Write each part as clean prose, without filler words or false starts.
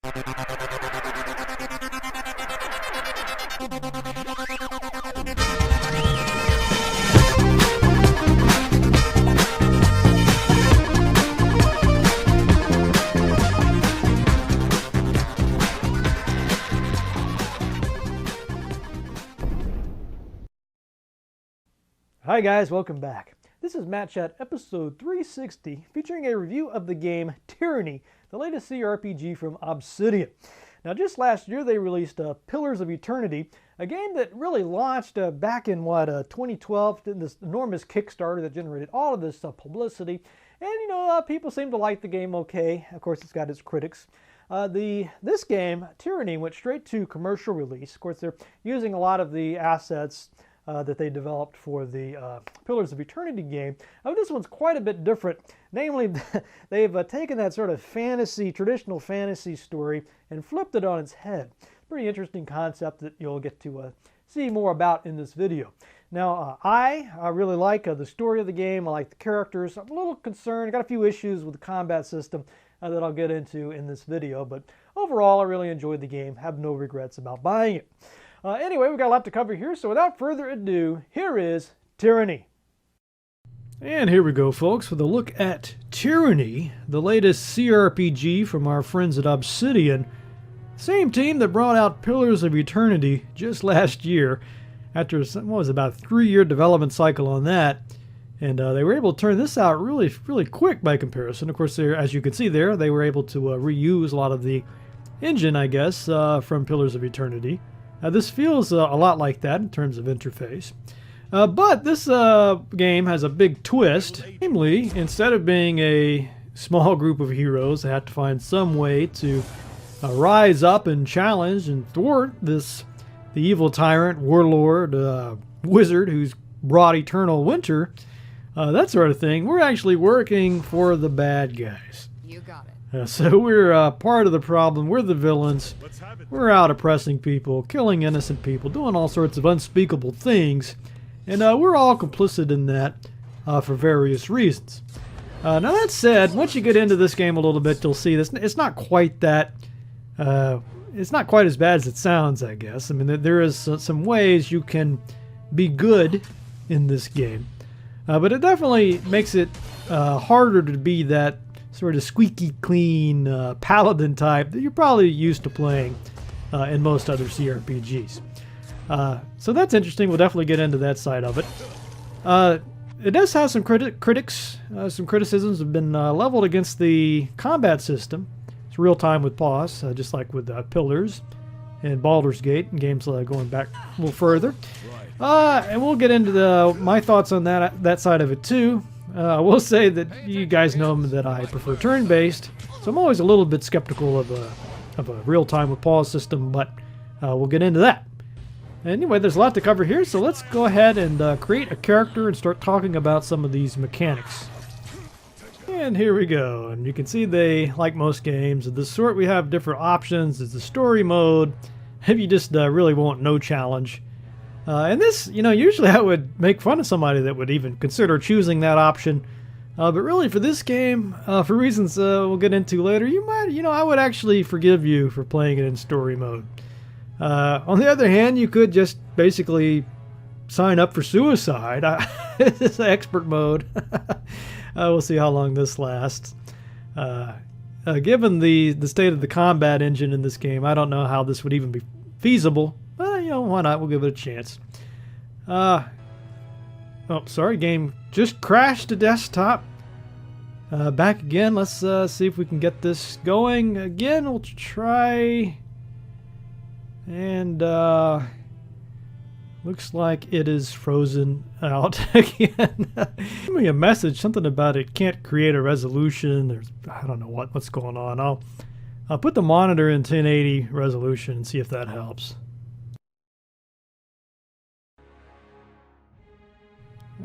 Hi guys, welcome back. This is Matt Chat episode 360 featuring a review of the game Tyranny, the latest CRPG from Obsidian. Now just last year they released Pillars of Eternity, a game that really launched back in 2012, this enormous Kickstarter that generated all of this publicity. And people seem to like the game okay. Of course it's got its critics. This game, Tyranny, went straight to commercial release. Of course they're using a lot of the assets that they developed for the Pillars of Eternity game. This one's quite a bit different. Namely, they've taken that sort of traditional fantasy story and flipped it on its head. Pretty interesting concept that you'll get to see more about in this video. Now, I really like the story of the game. I like the characters. I'm a little concerned. I got a few issues with the combat system that I'll get into in this video. But overall, I really enjoyed the game. Have no regrets about buying it. Anyway, we've got a lot to cover here, so without further ado, here is Tyranny. And here we go, folks, with a look at Tyranny, the latest CRPG from our friends at Obsidian. Same team that brought out Pillars of Eternity just last year, after what was about a 3-year development cycle on that. And they were able to turn this out really quick by comparison. Of course, as you can see there, they were able to reuse a lot of the engine, I guess, from Pillars of Eternity. This feels a lot like that in terms of interface. But this game has a big twist. Namely, instead of being a small group of heroes, they have to find some way to rise up and challenge and thwart the evil tyrant, warlord, wizard who's brought eternal winter, that sort of thing. We're actually working for the bad guys. You got it. So we're part of the problem. We're the villains. We're out oppressing people, killing innocent people, doing all sorts of unspeakable things. And we're all complicit in that for various reasons. Now that said, once you get into this game a little bit, you'll see this. It's not quite that... it's not quite as bad as it sounds, I guess. I mean, there is some ways you can be good in this game. But it definitely makes it harder to be that sort of squeaky clean paladin type that you're probably used to playing in most other CRPGs. So that's interesting. We'll definitely get into that side of it. It does have some critics. Some criticisms have been leveled against the combat system. It's real time with pause, just like with Pillars and Baldur's Gate and games going back a little further. And we'll get into my thoughts on that side of it too. I will say that you guys know that I prefer turn-based, so I'm always a little bit skeptical of a real-time with pause system, but we'll get into that. Anyway, there's a lot to cover here, so let's go ahead and create a character and start talking about some of these mechanics. And here we go, and you can see they, like most games of this sort, we have different options. There's the story mode, if you just really want no challenge. And this, usually I would make fun of somebody that would even consider choosing that option. But really for this game, for reasons we'll get into later, you might, I would actually forgive you for playing it in story mode. On the other hand, you could just basically sign up for suicide. This is expert mode. We'll see how long this lasts. Given the state of the combat engine in this game, I don't know how this would even be feasible. But, why not? We'll give it a chance. Oh, sorry, game just crashed to desktop. Back again. Let's see if we can get this going again. We'll try. And looks like it is frozen out again. Give me a message, something about it can't create a resolution. I don't know what's going on. I'll put the monitor in 1080 resolution and see if that helps.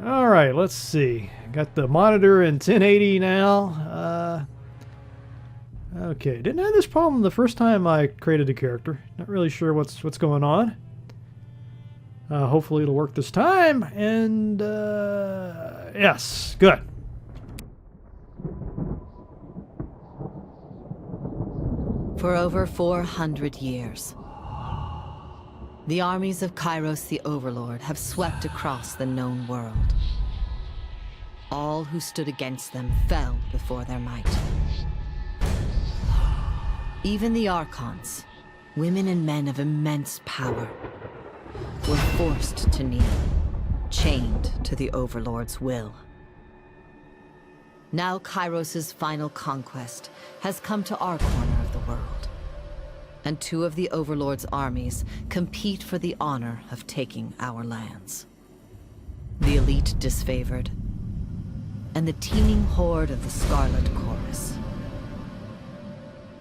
Alright, let's see. Got the monitor in 1080 now. Okay, didn't have this problem the first time I created a character. Not really sure what's going on. Hopefully it'll work this time. And yes, good. For over 400 years, the armies of Kairos the Overlord have swept across the known world. All who stood against them fell before their might. Even the Archons, women and men of immense power, were forced to kneel, chained to the Overlord's will. Now Kairos' final conquest has come to our corner of the world, and two of the Overlord's armies compete for the honor of taking our lands. The elite disfavored, and the teeming horde of the Scarlet Chorus.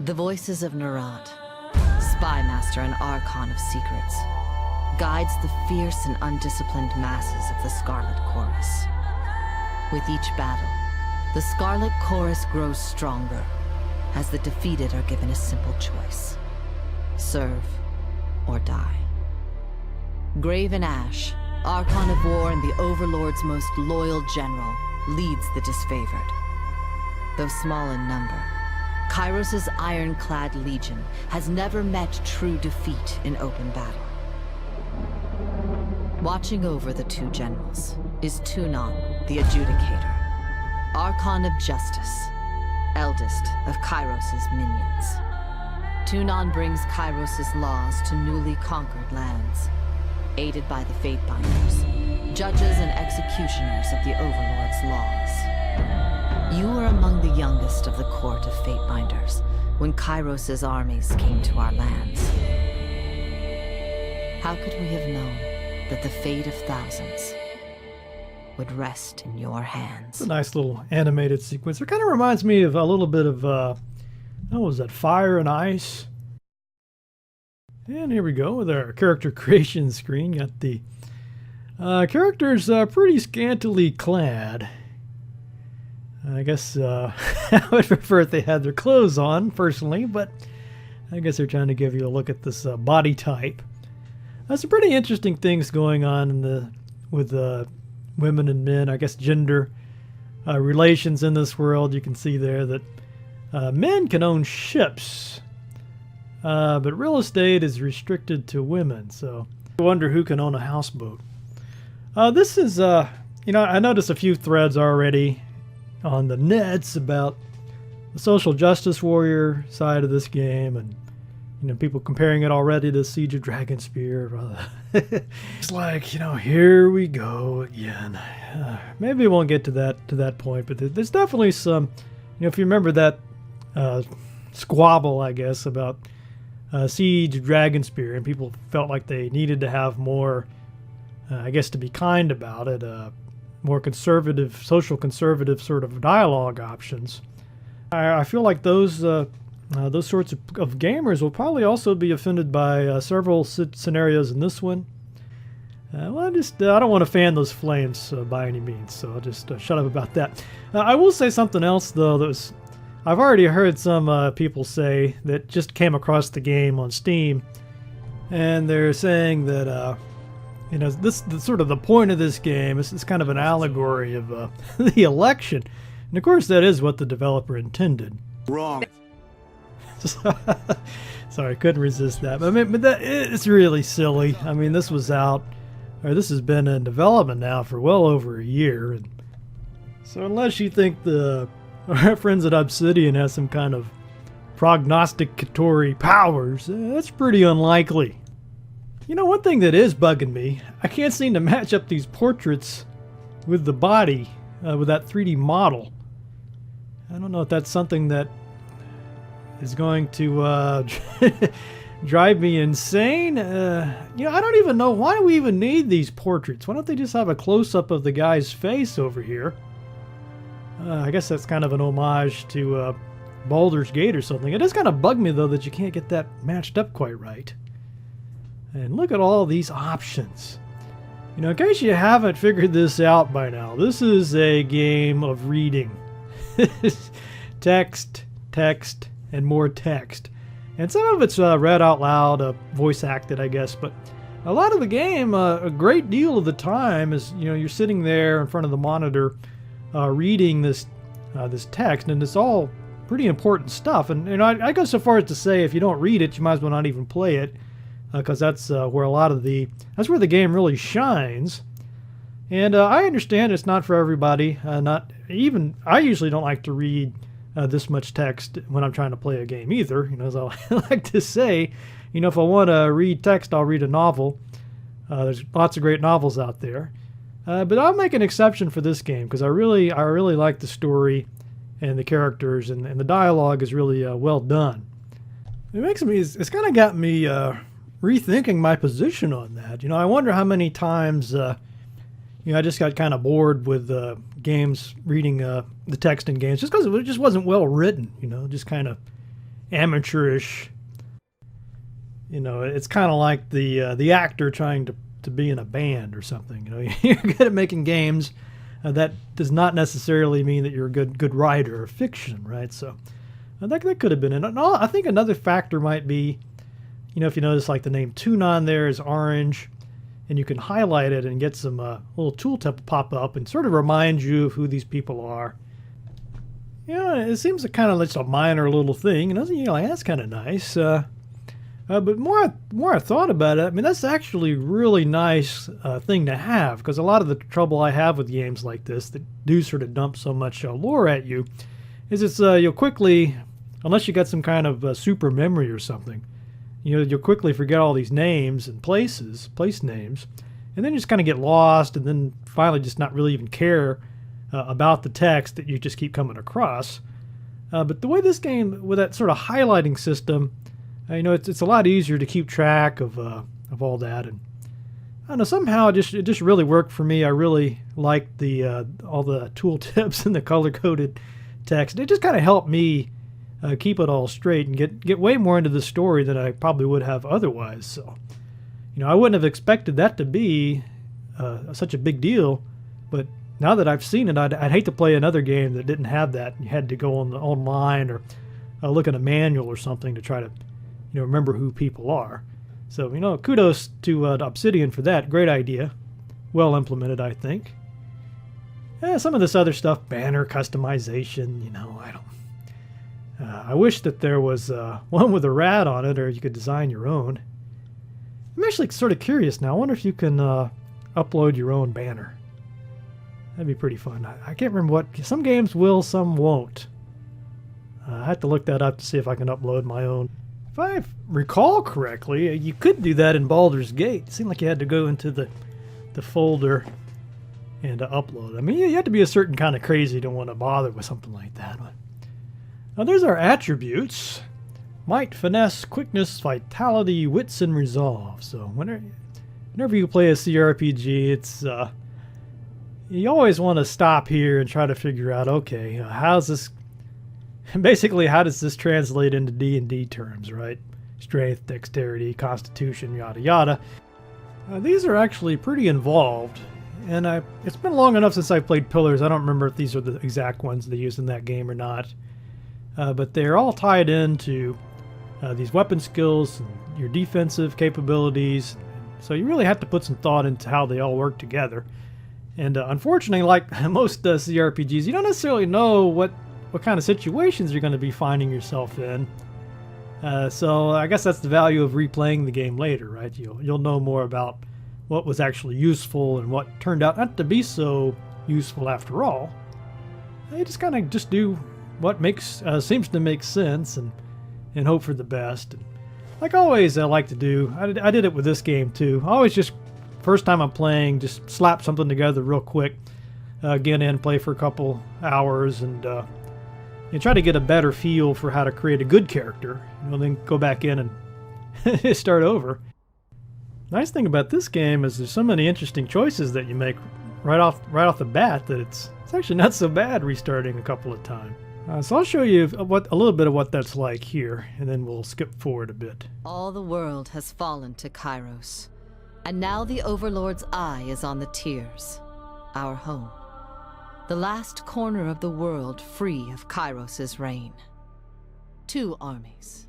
The voices of Nerat, Spymaster and Archon of Secrets, guides the fierce and undisciplined masses of the Scarlet Chorus. With each battle, the Scarlet Chorus grows stronger, as the defeated are given a simple choice: serve or die. Graven Ash, Archon of War and the Overlord's most loyal general, leads the disfavored. Though small in number, Kairos' ironclad legion has never met true defeat in open battle. Watching over the two generals is Tunon, the Adjudicator, Archon of Justice, eldest of Kairos' minions. Tunon brings Kairos' laws to newly conquered lands, aided by the Fatebinders, judges and executioners of the Overlord's laws. You were among the youngest of the court of Fatebinders when Kairos' armies came to our lands. How could we have known that the fate of thousands would rest in your hands? It's a nice little animated sequence. It kind of reminds me of a little bit of, what was that, Fire and Ice? And here we go with our character creation screen. Got the characters pretty scantily clad. I guess I would prefer if they had their clothes on, personally, but I guess they're trying to give you a look at this body type. Some pretty interesting things going on in with women and men, I guess gender relations in this world. You can see there that men can own ships, but real estate is restricted to women, so I wonder who can own a houseboat. This is, I noticed a few threads already on the nets about the social justice warrior side of this game, and people comparing it already to Siege of Dragonspear. It's like, here we go again. Maybe we won't get to that point, but there's definitely some, if you remember that squabble, I guess, about Siege of Dragonspear, and people felt like they needed to have more, I guess to be kind about it, more conservative, social conservative sort of dialogue options. I feel like those sorts of gamers will probably also be offended by several scenarios in this one. Well, I don't want to fan those flames by any means, so I'll just shut up about that. I will say something else, though, I've already heard some people say that just came across the game on Steam, and they're saying that, this sort of the point of this game is kind of an allegory of the election. And of course, that is what the developer intended. Wrong. Sorry, couldn't resist that. But it's really silly. I mean, this has been in development now for well over a year. And so unless you think our friends at Obsidian has some kind of prognosticatory powers, that's pretty unlikely. One thing that is bugging me, I can't seem to match up these portraits with the body, with that 3D model. I don't know if that's something that is going to drive me insane. I don't even know, why do we even need these portraits? Why don't they just have a close-up of the guy's face over here? I guess that's kind of an homage to Baldur's Gate or something. It does kind of bug me, though, that you can't get that matched up quite right. And look at all these options. In case you haven't figured this out by now, this is a game of reading. Text, and more text. And some of it's read out loud, voice acted, I guess, but a lot of the game, a great deal of the time is, you're sitting there in front of the monitor reading this text, and it's all pretty important stuff. And I go so far as to say if you don't read it, you might as well not even play it, because that's where that's where the game really shines. And I understand it's not for everybody. I usually don't like to read this much text when I'm trying to play a game either. As I like to say, if I want to read text, I'll read a novel. There's lots of great novels out there. But I'll make an exception for this game because I really like the story and the characters, and the dialogue is really well done. It's kind of got me rethinking my position on that. I wonder how many times I just got kind of bored with games reading the text in games just because it just wasn't well written. Just kind of amateurish. It's kind of like the actor trying to be in a band or something. You're good at making games. That does not necessarily mean that you're a good writer of fiction, right? So that could have been it. And I think another factor might be, if you notice, like the name Tunon there is orange, and you can highlight it and get some little tooltip pop up and sort of remind you of who these people are. It seems kind of like a minor little thing, that's kind of nice. But more I thought about it, that's actually a really nice thing to have, because a lot of the trouble I have with games like this that do sort of dump so much lore at you is you'll quickly, unless you got some kind of super memory or something, you'll quickly forget all these names and place names, and then you just kind of get lost, and then finally just not really even care about the text that you just keep coming across. But the way this game, with that sort of highlighting system, it's a lot easier to keep track of all that, and I don't know, somehow it just really worked for me. I really liked all the tooltips and the color-coded text. It just kind of helped me keep it all straight and get way more into the story than I probably would have otherwise. So, I wouldn't have expected that to be such a big deal, but now that I've seen it, I'd hate to play another game that didn't have that. You had to go online or look at a manual or something to try to remember who people are. So, kudos to Obsidian for that. Great idea. Well implemented, I think. Some of this other stuff, banner customization, I wish that there was one with a rat on it, or you could design your own. I'm actually sort of curious now. I wonder if you can upload your own banner. That'd be pretty fun. I can't remember some games will, some won't. I have to look that up to see if I can upload my own. If I recall correctly, you could do that in Baldur's Gate. It seemed like you had to go into the folder and upload. You have to be a certain kind of crazy to want to bother with something like that. Now there's our attributes. Might, finesse, quickness, vitality, wits, and resolve. So whenever you play a CRPG, it's you always want to stop here and try to figure out, okay, how's this... Basically, how does this translate into D&D terms, right? Strength, dexterity, constitution, yada yada. These are actually pretty involved, and it's been long enough since I played Pillars. I don't remember if these are the exact ones they used in that game or not. But they're all tied into these weapon skills and your defensive capabilities. So you really have to put some thought into how they all work together. And unfortunately, like most CRPGs, you don't necessarily know what kind of situations you're going to be finding yourself in. So I guess that's the value of replaying the game later, right? You'll know more about what was actually useful and what turned out not to be so useful after all. You just kind of do what seems to make sense and hope for the best. And like always, I like to do. I did it with this game too. I always just, first time I'm playing, just slap something together real quick, get in, play for a couple hours, and try to get a better feel for how to create a good character. Then go back in and start over. Nice thing about this game is there's so many interesting choices that you make right off the bat that it's actually not so bad restarting a couple of times. So I'll show you a little bit of what that's like here, and then we'll skip forward a bit. All the world has fallen to Kairos, and now the Overlord's eye is on the Tiers, our home. The last corner of the world free of Kairos' reign. Two armies,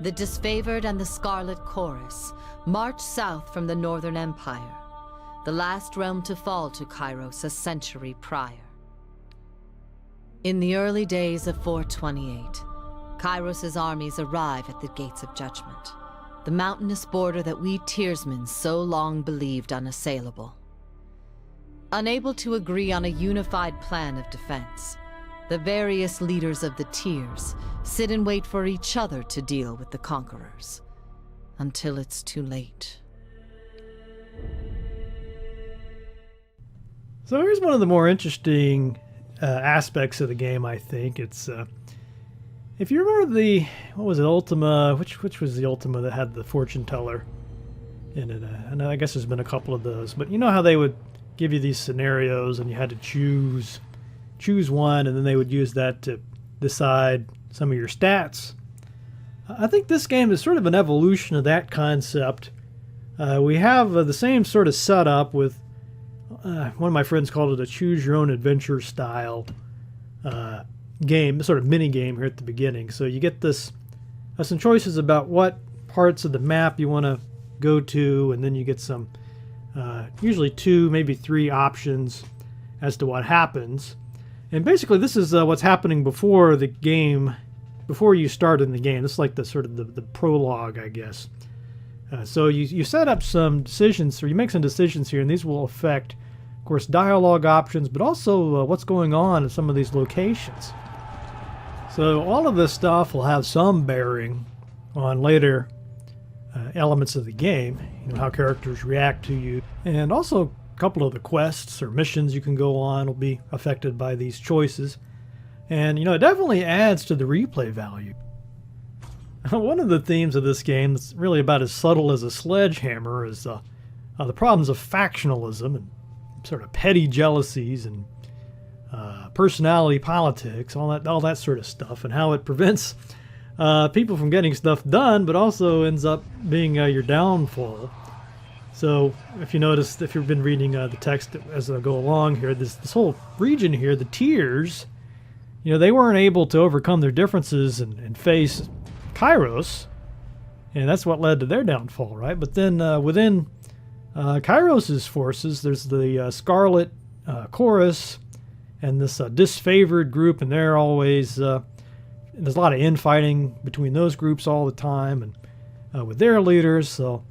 the Disfavored and the Scarlet Chorus, march south from the Northern Empire, the last realm to fall to Kairos a century prior. In the early days of 428, Kairos' armies arrive at the Gates of Judgment, the mountainous border that we Tearsmen so long believed unassailable. Unable to agree on a unified plan of defense, the various leaders of the Tears sit and wait for each other to deal with the conquerors, until it's too late. So here's one of the more interesting aspects of the game, I think. It's if you remember the, what was it, Ultima, which was the Ultima that had the fortune teller in it? And I guess there's been a couple of those, but you know how they would give you these scenarios and you had to choose one, and then they would use that to decide some of your stats. I think this game is sort of an evolution of that concept. We have the same sort of setup with one of my friends called it a choose your own adventure style game, sort of mini game here at the beginning. So you get this some choices about what parts of the map you want to go to, and then you get some usually 2, maybe 3 options as to what happens. And basically this is what's happening before the game, before you start in the game. This is like the sort of the prologue, I guess. So you set up some decisions, or you make some decisions here, and these will affect, of course, dialogue options, but also what's going on at some of these locations. So all of this stuff will have some bearing on later elements of the game, you know, how characters react to you, and also a couple of the quests or missions you can go on will be affected by these choices. And you know, it definitely adds to the replay value. One of the themes of this game that's really about as subtle as a sledgehammer is the problems of factionalism and sort of petty jealousies and personality politics, all that sort of stuff, and how it prevents people from getting stuff done, but also ends up being your downfall. So if you notice, if you've been reading the text as I go along here, this whole region here, the Tears, you know, they weren't able to overcome their differences and face Kairos, and that's what led to their downfall, right? But then within Kairos' forces, there's the Scarlet Chorus and this disfavored group, and they're always there's a lot of infighting between those groups all the time, and with their leaders. So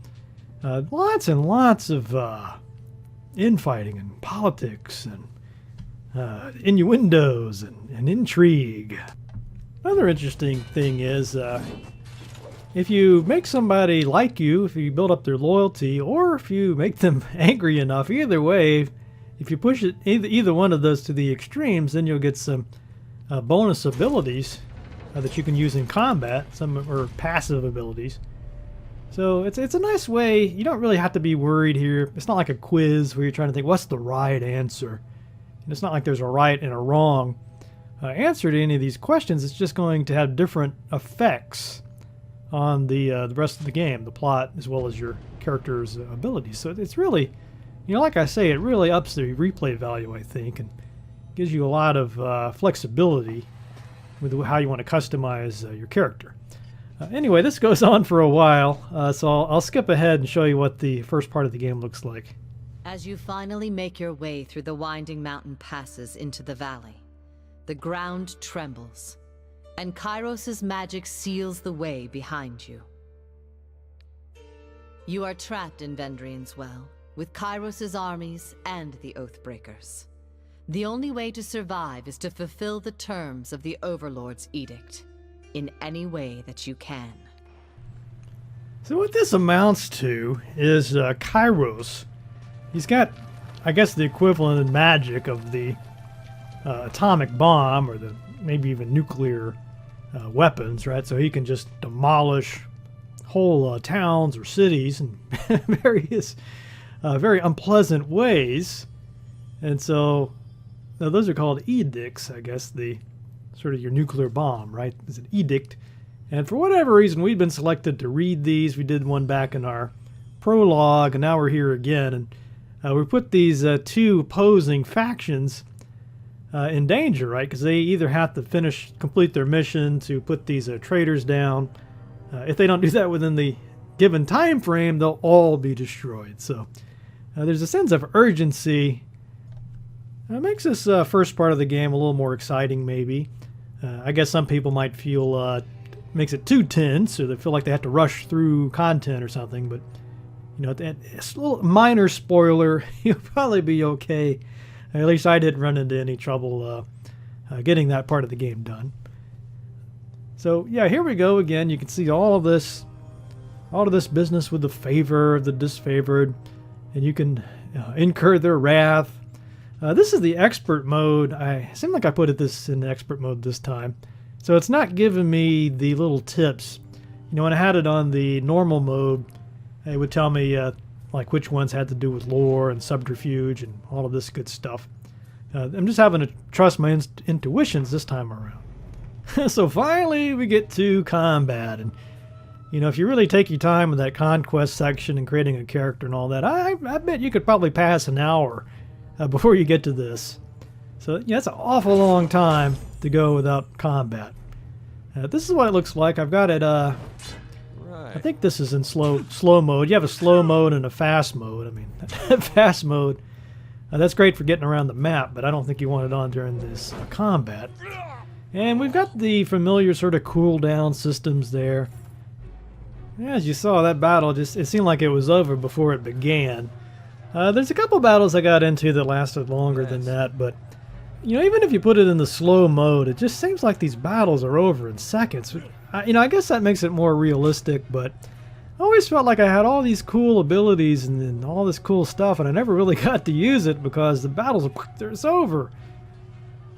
lots and lots of infighting and politics and innuendos and intrigue. Another interesting thing is if you make somebody like you, if you build up their loyalty, or if you make them angry enough, either way, if you push it either one of those to the extremes, then you'll get some bonus abilities that you can use in combat, some are passive abilities. So it's a nice way. You don't really have to be worried here. It's not like a quiz where you're trying to think what's the right answer. And it's not like there's a right and a wrong answer to any of these questions. It's just going to have different effects on the rest of the game, the plot, as well as your character's abilities. So it's really, you know, like I say, it really ups the replay value, I think, and gives you a lot of flexibility with how you want to customize your character. Anyway, this goes on for a while, so I'll skip ahead and show you what the first part of the game looks like. As you finally make your way through the winding mountain passes into the valley, the ground trembles, and Kairos' magic seals the way behind you. You are trapped in Vendrian's Well, with Kairos' armies and the Oathbreakers. The only way to survive is to fulfill the terms of the Overlord's edict, in any way that you can. So what this amounts to is Kairos. He's got, I guess, the equivalent in magic of the atomic bomb, or the maybe even nuclear weapons, right? So he can just demolish whole towns or cities in various very unpleasant ways. And so now those are called edicts, I guess, the sort of your nuclear bomb, right? It's an edict. And for whatever reason, we've been selected to read these. We did one back in our prologue, and now we're here again. And we put these two opposing factions in danger, right? Because they either have to complete their mission to put these traitors down. If they don't do that within the given time frame, they'll all be destroyed. So there's a sense of urgency It makes this first part of the game a little more exciting, maybe. I guess some people might feel makes it too tense, or they feel like they have to rush through content or something. But you know, it's a little minor spoiler. You'll probably be okay. At least I didn't run into any trouble getting that part of the game done. So yeah, here we go again. You can see all of this business with the favored, the disfavored, and you can incur their wrath. This is the expert mode. I seem like I put this in expert mode this time. So it's not giving me the little tips. You know, when I had it on the normal mode, it would tell me like which ones had to do with lore and subterfuge and all of this good stuff. I'm just having to trust my intuitions this time around. So finally we get to combat. And you know, if you really take your time with that conquest section and creating a character and all that, I bet you could probably pass an hour before you get to this. So yeah, it's an awful long time to go without combat. This is what it looks like. I've got it, I think this is in slow mode. You have a slow mode and a fast mode. I mean, fast mode, that's great for getting around the map, but I don't think you want it on during this combat. And we've got the familiar sort of cooldown systems there. As you saw, that battle it seemed like it was over before it began. There's a couple battles I got into that lasted longer than that, but you know, even if you put it in the slow mode, it just seems like these battles are over in seconds. You know, I guess that makes it more realistic, but I always felt like I had all these cool abilities and all this cool stuff, and I never really got to use it because the battles it's over.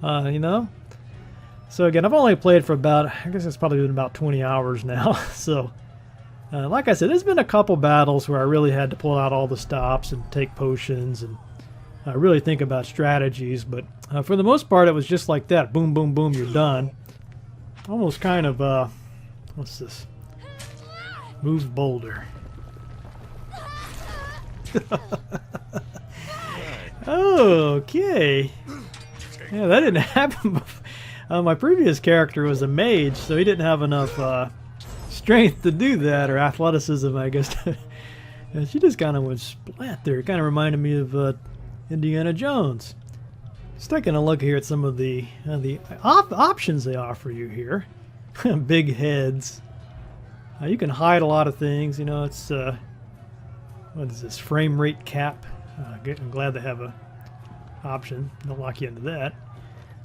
You know? So again, I've only played for about, I guess it's probably been about 20 hours now, so like I said, there's been a couple battles where I really had to pull out all the stops and take potions and really think about strategies, but for the most part it was just like that. Boom, boom, boom, you're done. Almost kind of, what's this? Move boulder. Okay. Yeah, that didn't happen before. My previous character was a mage, so he didn't have enough strength to do that, or athleticism, I guess. And she just kind of went splat there. It kind of reminded me of Indiana Jones. Just taking a look here at some of the options they offer you here. Big heads. You can hide a lot of things. You know, it's what is this, frame rate cap? I'm glad they have a option. Don't lock you into that.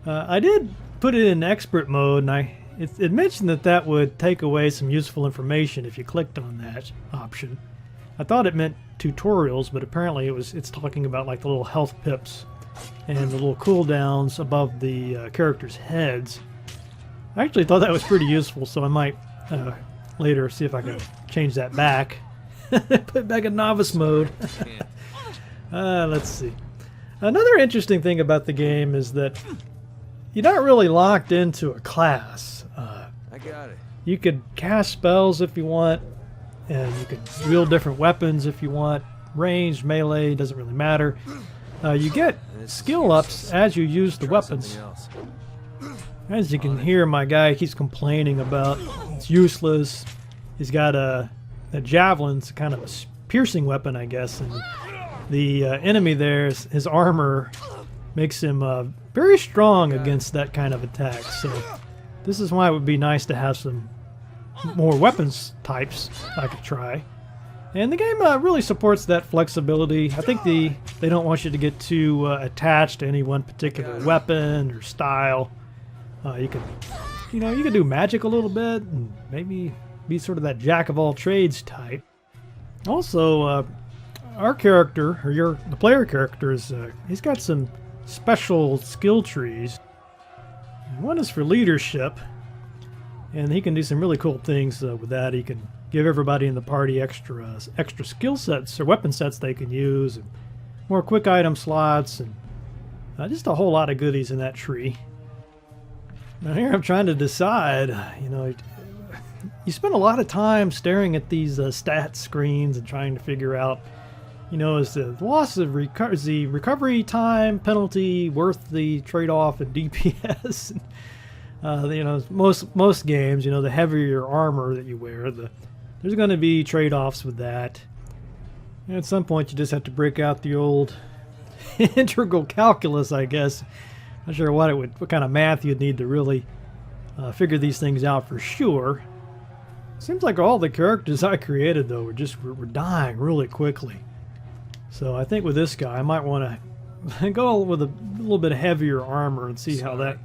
I did put it in expert mode, and it mentioned that would take away some useful information if you clicked on that option. I thought it meant tutorials, but apparently it's talking about like the little health pips and the little cooldowns above the characters' heads. I actually thought that was pretty useful, so I might later see if I can change that back. Put it back in novice mode. Let's see. Another interesting thing about the game is that you're not really locked into a class. I got it. You could cast spells if you want, and you could wield different weapons if you want. Ranged, melee, doesn't really matter. You get skill ups as you use the weapons. As you can hear, my guy keeps complaining about it's useless. He's got a javelin, it's kind of a piercing weapon, I guess, and the enemy there, his armor makes him very strong against that kind of attack. So this is why it would be nice to have some more weapons types I could try. And the game really supports that flexibility. I think they don't want you to get too attached to any one particular weapon or style. You can do magic a little bit and maybe be sort of that jack of all trades type. Also, our character, or the player character, he's got some special skill trees. One is for leadership, and he can do some really cool things with that. He can give everybody in the party extra skill sets or weapon sets they can use, and more quick item slots, and just a whole lot of goodies in that tree. Now here I'm trying to decide, you know, you spend a lot of time staring at these stat screens and trying to figure out, you know, is the loss of the recovery time penalty worth the trade-off in DPS? You know, most games, you know, the heavier your armor that you wear, there's going to be trade-offs with that. And at some point, you just have to break out the old integral calculus, I guess. Not sure what kind of math you'd need to really figure these things out for sure. Seems like all the characters I created though were dying really quickly. So I think with this guy I might want to go with a little bit heavier armor and see how that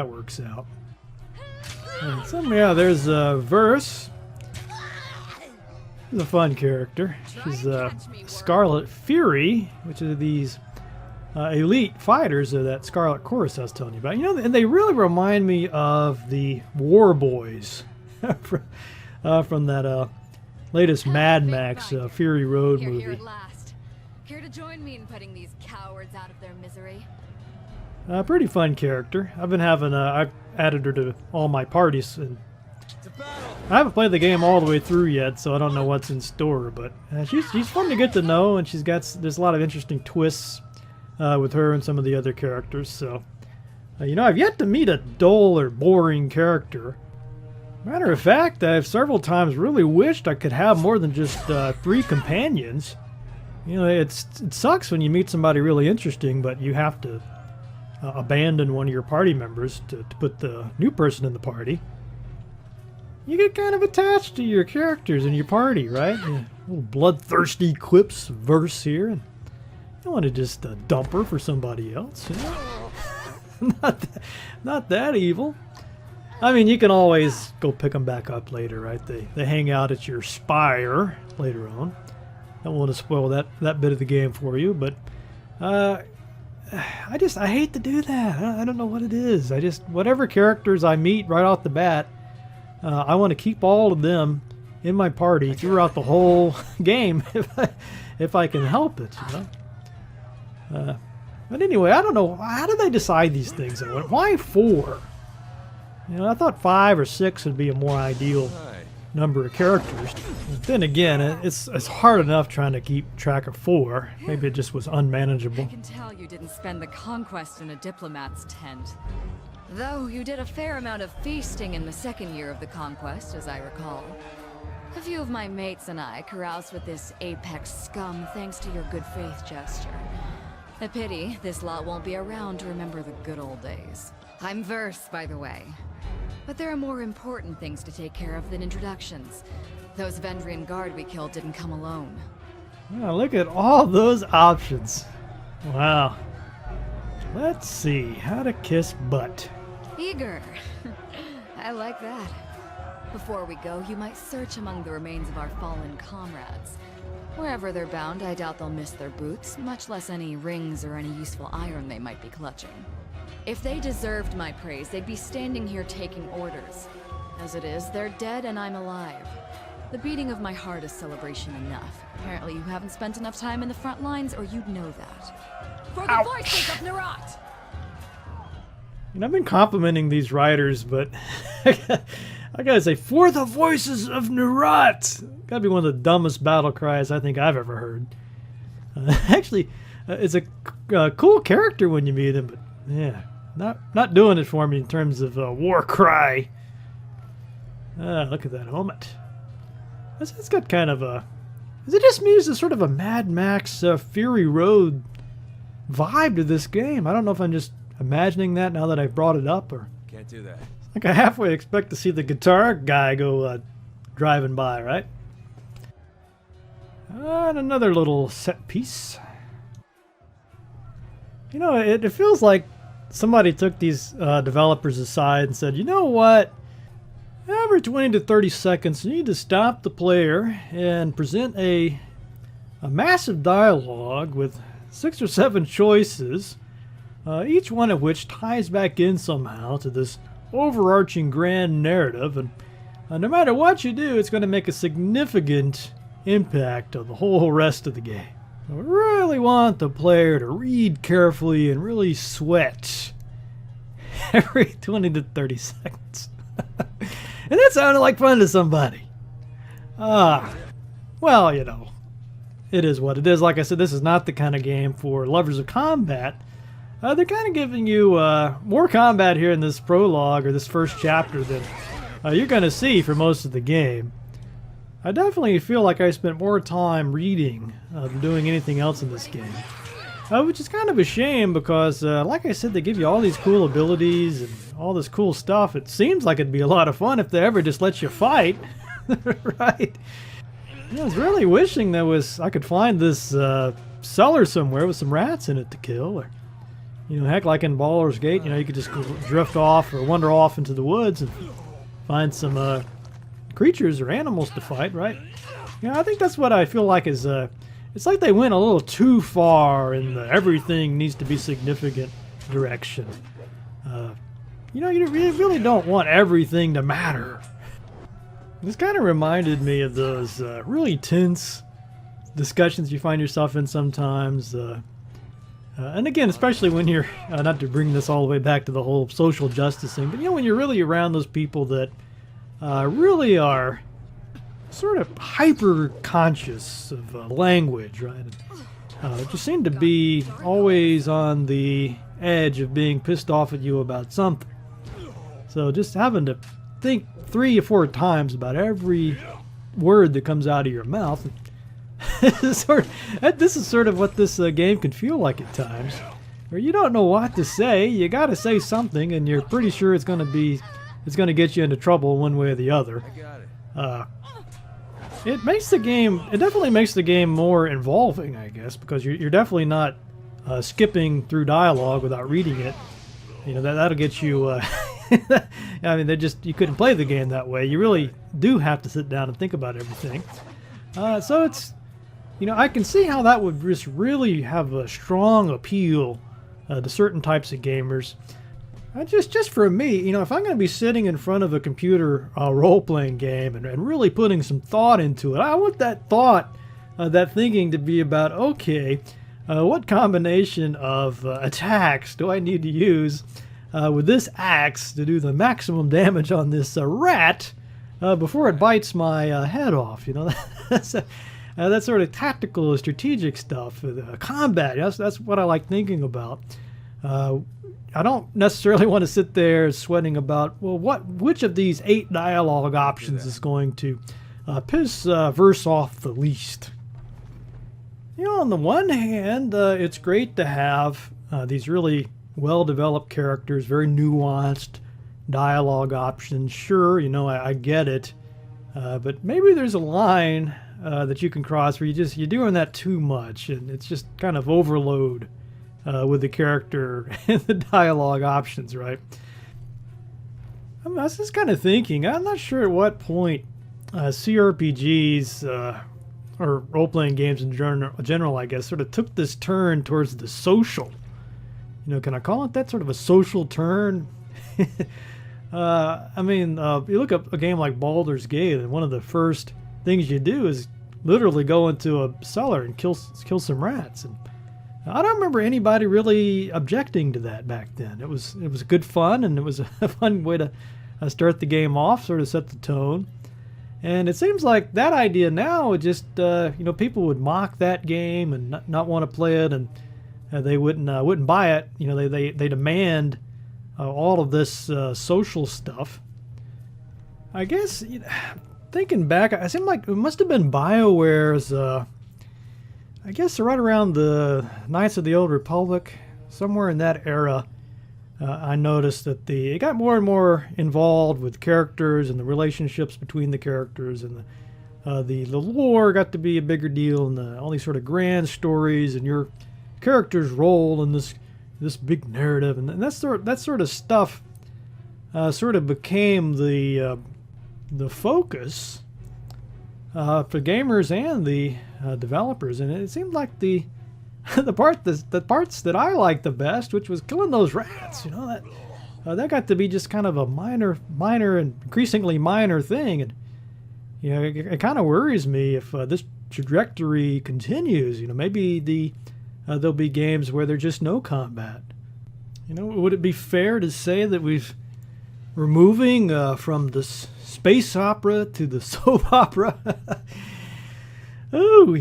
works out. And so yeah, there's Verse. She's a fun character. She's Scarlet Fury, which are these elite fighters of that Scarlet Chorus I was telling you about. You know, and they really remind me of the War Boys from that latest Mad Max Fury Road movie. Here at last. Care to join me in putting these cowards out of their misery? Pretty fun character. I've added her to all my parties, and I haven't played the game all the way through yet, so I don't know what's in store. But she's fun to get to know, and there's a lot of interesting twists with her and some of the other characters. So, you know, I've yet to meet a dull or boring character. Matter of fact, I've several times really wished I could have more than just 3 companions. You know, it sucks when you meet somebody really interesting, but you have to abandon one of your party members to put the new person in the party. You get kind of attached to your characters in your party, right? Yeah, little bloodthirsty quips, Verse here, and you don't want to just dump her for somebody else. You know? not that evil. I mean, you can always go pick them back up later, right? They hang out at your spire later on. Don't want to spoil that bit of the game for you, but I hate to do that. I don't know what it is. Whatever characters I meet right off the bat, I want to keep all of them in my party throughout the whole game if I can help it, you know. But anyway, I don't know, how do they decide these things? Why 4? You know, I thought 5 or 6 would be a more ideal number of characters. But then again, it's hard enough trying to keep track of 4. Maybe it just was unmanageable. I can tell you didn't spend the Conquest in a diplomat's tent. Though you did a fair amount of feasting in the second year of the Conquest, as I recall. A few of my mates and I caroused with this apex scum thanks to your good faith gesture. A pity this lot won't be around to remember the good old days. I'm Verse, by the way. But there are more important things to take care of than introductions. Those Vendrian guard we killed didn't come alone. Wow, look at all those options. Wow. Let's see, how to kiss butt. Eager. I like that. Before we go, you might search among the remains of our fallen comrades. Wherever they're bound, I doubt they'll miss their boots, much less any rings or any useful iron they might be clutching. If they deserved my praise, they'd be standing here taking orders. As it is, they're dead and I'm alive. The beating of my heart is celebration enough. Apparently you haven't spent enough time in the front lines, or you'd know that. For the voices of Narat! And I've been complimenting these writers, but I gotta say, for the voices of Narat! Gotta be one of the dumbest battle cries I think I've ever heard. Actually, it's a cool character when you meet him, but yeah, not doing it for me in terms of war cry. Look at that helmet. It's got kind of a... Is it just me? Is it sort of a Mad Max Fury Road vibe to this game? I don't know if I'm just imagining that now that I've brought it up, or... Can't do that. Like I halfway expect to see the guitar guy go driving by, right? And another little set piece. You know, it feels like somebody took these developers aside and said, you know what? Every 20 to 30 seconds, you need to stop the player and present a massive dialogue with 6 or 7 choices, each one of which ties back in somehow to this overarching grand narrative, and no matter what you do, it's going to make a significant impact on the whole rest of the game. We really want the player to read carefully and really sweat every 20 to 30 seconds. And that sounded like fun to somebody. Well, you know, it is what it is. Like I said, this is not the kind of game for lovers of combat. They're kind of giving you more combat here in this prologue, or this first chapter, than you're going to see for most of the game. I definitely feel like I spent more time reading than doing anything else in this game. Which is kind of a shame because, like I said, they give you all these cool abilities and all this cool stuff. It seems like it'd be a lot of fun if they ever just let you fight, right? I was really wishing I could find this cellar somewhere with some rats in it to kill, or heck, like in Baldur's Gate, you could just go drift off or wander off into the woods and find some creatures or animals to fight, right? I think that's what I feel like is it's like they went a little too far in the everything needs to be significant direction. You really don't want everything to matter. This kind of reminded me of those really tense discussions you find yourself in sometimes. And again, especially when you're, not to bring this all the way back to the whole social justice thing, but when you're really around those people that really are sort of hyper conscious of language, right? Just seem to be always on the edge of being pissed off at you about something. So just having to think 3 or 4 times about every word that comes out of your mouth. This is sort of what this game can feel like at times, where you don't know what to say. You got to say something, and you're pretty sure it's going to get you into trouble one way or the other. It definitely makes the game more involving, I guess, because you're definitely not skipping through dialogue without reading it. That'll get you. I mean, you couldn't play the game that way. You really do have to sit down and think about everything. So it's, I can see how that would just really have a strong appeal to certain types of gamers. Just for me, if I'm going to be sitting in front of a computer role-playing game and really putting some thought into it, I want that thought, that thinking to be about, okay, what combination of attacks do I need to use with this axe to do the maximum damage on this rat before it bites my head off? That sort of tactical, strategic stuff, combat. That's what I like thinking about. I don't necessarily want to sit there sweating about, well, which of these 8 dialogue options is going to piss verse off the least. On the one hand, it's great to have these really well-developed characters, very nuanced dialogue options. Sure, I get it, but maybe there's a line that you can cross where you're doing that too much, and it's just kind of overload with the character and the dialogue options, right? I was just kind of thinking, I'm not sure at what point CRPGs or role-playing games in general, I guess, sort of took this turn towards the social. Can I call it that, sort of a social turn? I mean, you look up a game like Baldur's Gate, and one of the first things you do is literally go into a cellar and kill some rats. And I don't remember anybody really objecting to that back then. It was good fun, and it was a fun way to start the game off, sort of set the tone. And it seems like that idea now, just people would mock that game and not want to play it, and they wouldn't buy it. They demand all of this social stuff. I guess thinking back, it seemed like it must have been BioWare's. I guess right around the Knights of the Old Republic, somewhere in that era, I noticed that it got more and more involved with characters and the relationships between the characters, and the lore got to be a bigger deal, and all these sort of grand stories and your character's role in this big narrative, and that sort of stuff sort of became the focus for gamers and the developers. And it seemed like the parts that I liked the best, which was killing those rats, that got to be just kind of a minor and increasingly minor thing. And it kind of worries me if this trajectory continues. Maybe there'll be games where there's just no combat. Would it be fair to say that we're moving from the space opera to the soap opera? Ooh,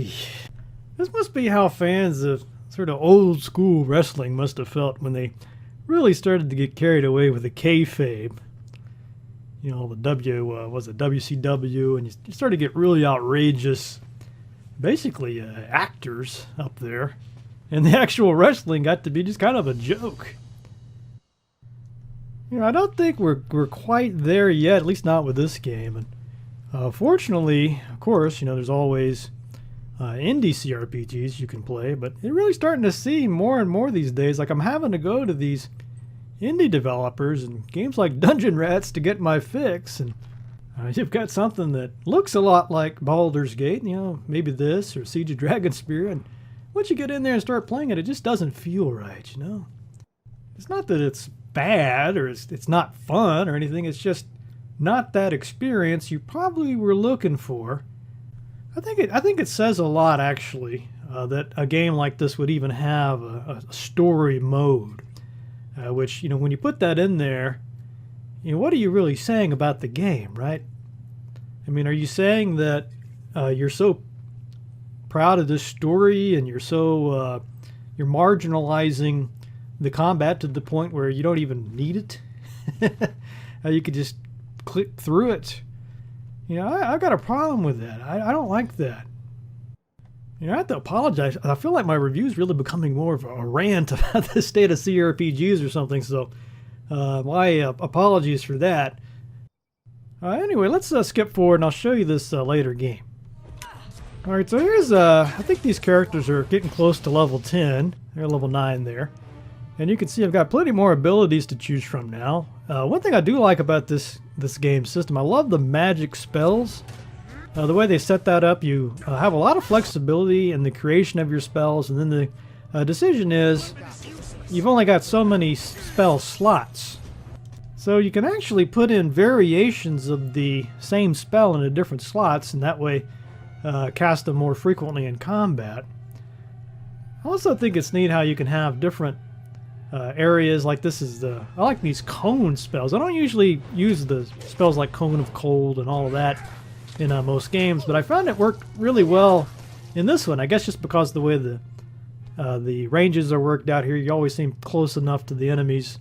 this must be how fans of sort of old school wrestling must have felt when they really started to get carried away with the kayfabe. The WCW, and you started to get really outrageous, basically actors up there. and the actual wrestling got to be just kind of a joke. You know, I don't think we're quite there yet, at least not with this game. And fortunately, of course, you know, there's always indie CRPGs you can play, but you're really starting to see more and more these days. Like, I'm having to go to these indie developers and games like Dungeon Rats to get my fix, and you've got something that looks a lot like Baldur's Gate, you know, maybe this or Siege of Dragonspear, and once you get in there and start playing it, it just doesn't feel right, you know? It's not that it's bad or it's not fun or anything, it's just not that experience you probably were looking for. I think it says a lot, actually, that a game like this would even have a story mode, which, you know, when you put that in there, you know, what are you really saying about the game, right? I mean, are you saying that you're so proud of this story and you're so you're marginalizing the combat to the point where you don't even need it? You could just click through it. You know, I've got a problem with that. I don't like that. You know, I have to apologize. I feel like my review is really becoming more of a rant about the state of CRPGs or something, so my apologies for that. Anyway, let's skip forward and I'll show you this later game. Alright, so here's, I think these characters are getting close to level 10. They're level 9 there. And you can see I've got plenty more abilities to choose from now. One thing I do like about this game system, I love the magic spells. The way they set that up, you have a lot of flexibility in the creation of your spells, and then the decision is you've only got so many spell slots. So you can actually put in variations of the same spell into different slots, and that way cast them more frequently in combat. I also think it's neat how you can have different areas. Like this is I like these cone spells. I don't usually use the spells like Cone of Cold and all of that in most games, but I found it worked really well in this one. I guess just because the way the ranges are worked out here, you always seem close enough to the enemies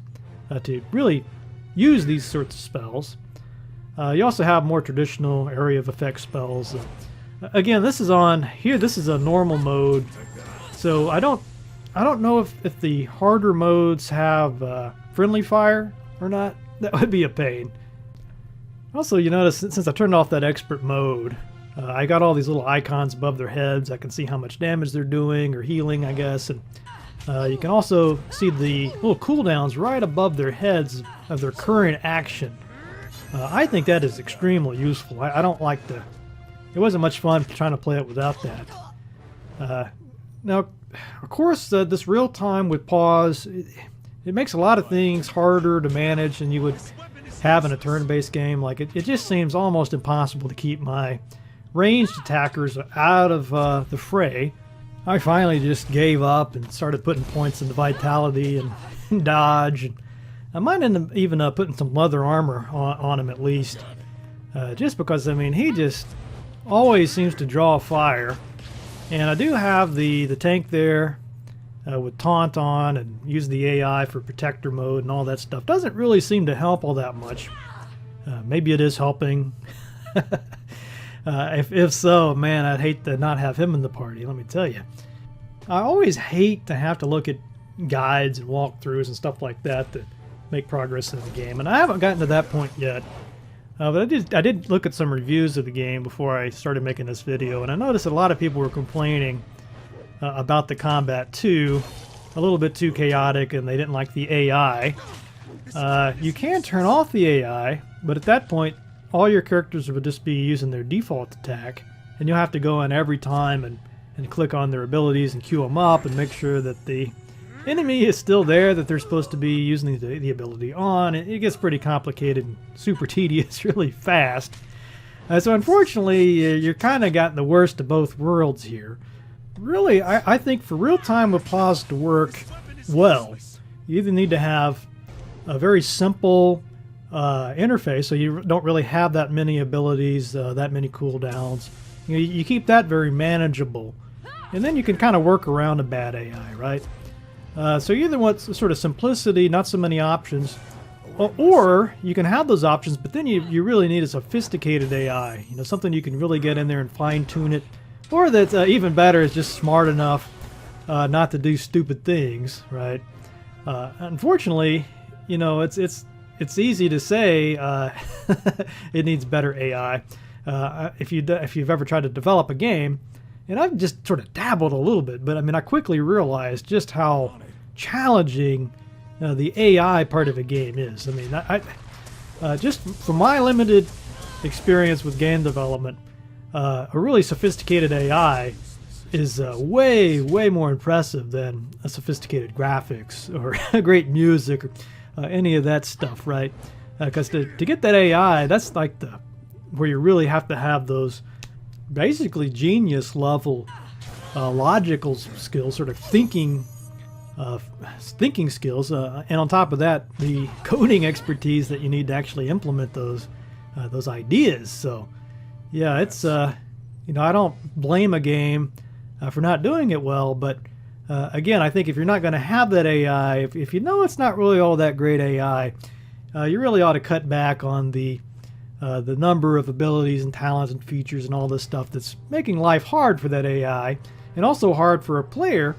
to really use these sorts of spells. You also have more traditional area of effect spells. Again, this is on here. This is a normal mode, so I don't know if the harder modes have friendly fire or not. That would be a pain. Also, you notice since I turned off that expert mode, I got all these little icons above their heads. I can see how much damage they're doing or healing, I guess. And you can also see the little cooldowns right above their heads of their current action. I think that is extremely useful. I don't like it wasn't much fun trying to play it without that. Now, of course, this real time with pause, it makes a lot of things harder to manage than you would have in a turn-based game. Like it just seems almost impossible to keep my ranged attackers out of the fray. I finally just gave up and started putting points into vitality and dodge. And I might end up even putting some leather armor on him at least, just because, I mean, he just always seems to draw fire. And I do have the tank there with taunt on and use the AI for protector mode and all that stuff. Doesn't really seem to help all that much. Maybe it is helping. If so, man, I'd hate to not have him in the party, let me tell you. I always hate to have to look at guides and walkthroughs and stuff like that to make progress in the game, and I haven't gotten to that point yet. But I did look at some reviews of the game before I started making this video, and I noticed that a lot of people were complaining about the combat too, a little bit too chaotic, and they didn't like the AI. You can turn off the AI, but at that point all your characters would just be using their default attack, and you'll have to go in every time and click on their abilities and queue them up and make sure that the enemy is still there, that they're supposed to be using the ability on. It gets pretty complicated and super tedious really fast. So unfortunately, you're kind of got the worst of both worlds here. Really, I think for real-time with pause to work well, you either need to have a very simple interface, so you don't really have that many abilities, that many cooldowns. You keep that very manageable, and then you can kind of work around a bad AI, right? So you either want sort of simplicity, not so many options, or you can have those options, but then you really need a sophisticated AI, something you can really get in there and fine-tune it, or that's even better is just smart enough not to do stupid things, right? Unfortunately, you know, it's easy to say it needs better AI. If you've ever tried to develop a game, and I've just sort of dabbled a little bit, but I mean, I quickly realized just how challenging the AI part of a game is. I mean, I just from my limited experience with game development, a really sophisticated AI is way more impressive than a sophisticated graphics or great music or any of that stuff, right? Because to get that AI, that's like where you really have to have those basically genius level logical skills, sort of thinking skills, and on top of that, the coding expertise that you need to actually implement those ideas. So, yeah, it's you know, I don't blame a game for not doing it well, but again, I think if you're not going to have that AI, if you know it's not really all that great AI, you really ought to cut back on the number of abilities and talents and features and all this stuff that's making life hard for that AI, and also hard for a player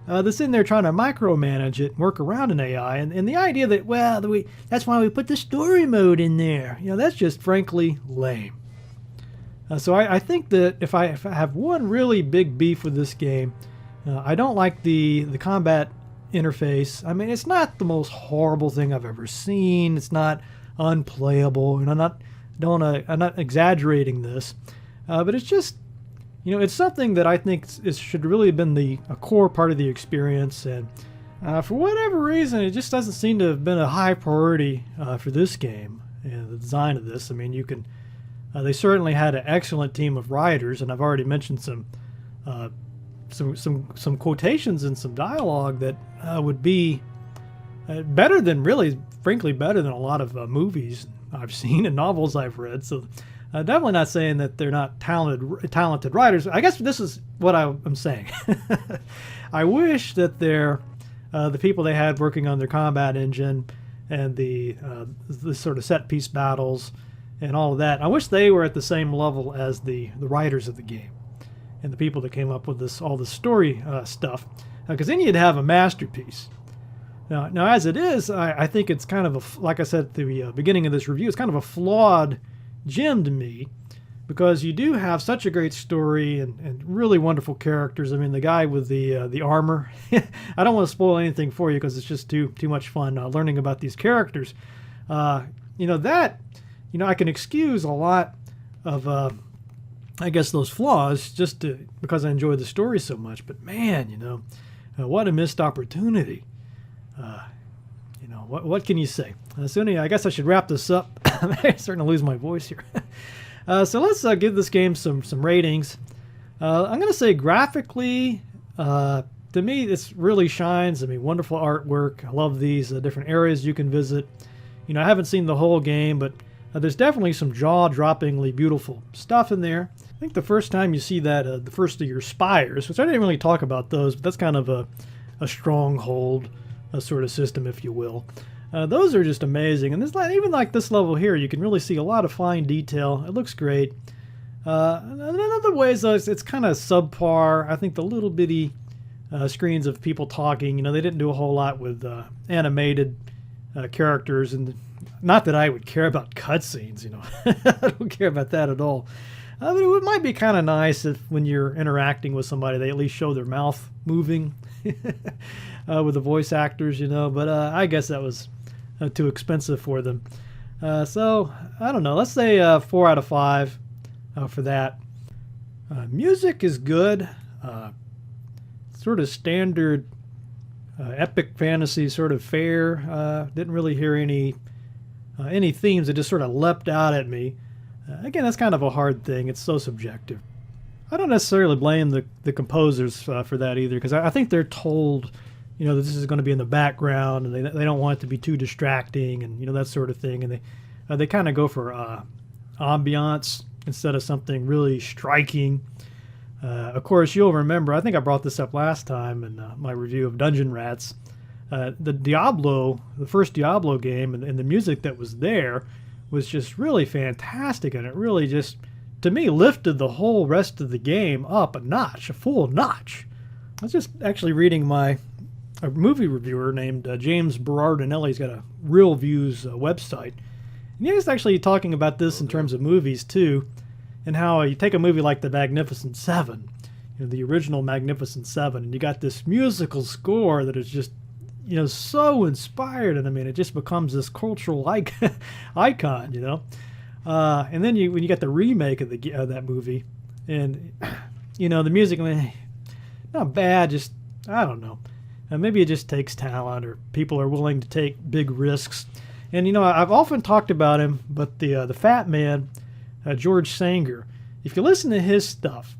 that's in there trying to micromanage it and work around an AI. And the idea that, well, that's why we put the story mode in there, you know, that's just frankly lame. So I think that if I have one really big beef with this game, I don't like the combat interface. I mean, it's not the most horrible thing I've ever seen. It's not unplayable, and I'm not exaggerating this, but it's just, you know, it's something that I think should really have been a core part of the experience, and for whatever reason, it just doesn't seem to have been a high priority for this game and the design of this. I mean, they certainly had an excellent team of writers, and I've already mentioned some quotations and some dialogue that would be better than, really, frankly, better than a lot of movies I've seen and novels I've read. So definitely not saying that they're not talented writers. I guess this is what I'm saying. I wish that the people they had working on their combat engine and the sort of set piece battles and all of that, I wish they were at the same level as the writers of the game and the people that came up with all this story stuff, because then you'd have a masterpiece. Now, as it is, I think it's kind of like I said at the beginning of this review, it's kind of a flawed gem to me, because you do have such a great story and really wonderful characters. I mean, the guy with the armor, I don't want to spoil anything for you because it's just too much fun learning about these characters. You know, I can excuse a lot of I guess those flaws just because I enjoy the story so much. But man, you know, what a missed opportunity. You know, what can you say? I guess I should wrap this up. I'm starting to lose my voice here. So let's give this game some ratings. I'm going to say graphically, to me, this really shines. I mean, wonderful artwork. I love these different areas you can visit. You know, I haven't seen the whole game, but there's definitely some jaw-droppingly beautiful stuff in there. I think the first time you see that, the first of your spires, which I didn't really talk about those, but that's kind of a stronghold sort of system, if you will. Those are just amazing. And even like this level here, you can really see a lot of fine detail. It looks great. In other ways, though, it's kind of subpar. I think the little bitty screens of people talking, you know, they didn't do a whole lot with animated characters. And not that I would care about cutscenes, you know. I don't care about that at all. But it might be kind of nice if when you're interacting with somebody, they at least show their mouth moving with the voice actors, you know. But I guess that was too expensive for them. So, I don't know. Let's say 4 out of 5 for that. Music is good. Sort of standard epic fantasy sort of fare. Didn't really hear any themes that just sort of leapt out at me. Again, that's kind of a hard thing. It's so subjective. I don't necessarily blame the composers for that either, because I think they're told, you know, that this is going to be in the background, and they don't want it to be too distracting, and you know, that sort of thing. And they kind of go for ambiance instead of something really striking. Of course, you'll remember, I think I brought this up last time in my review of Dungeon Rats. The first Diablo game, and the music that was there was just really fantastic, and it really just, to me, lifted the whole rest of the game up a notch, a full notch. I was just actually reading a movie reviewer named James Berardinelli. He's got a Real Views website. And he was actually talking about this in terms of movies too, and how you take a movie like The Magnificent Seven, the original Magnificent Seven, and you got this musical score that is just, so inspired, and I mean, it just becomes this cultural icon, and then when you get the remake of that movie, and the music, I mean, not bad, just I don't know, maybe it just takes talent, or people are willing to take big risks. And I've often talked about him, but the Fat Man, George Sanger, if you listen to his stuff,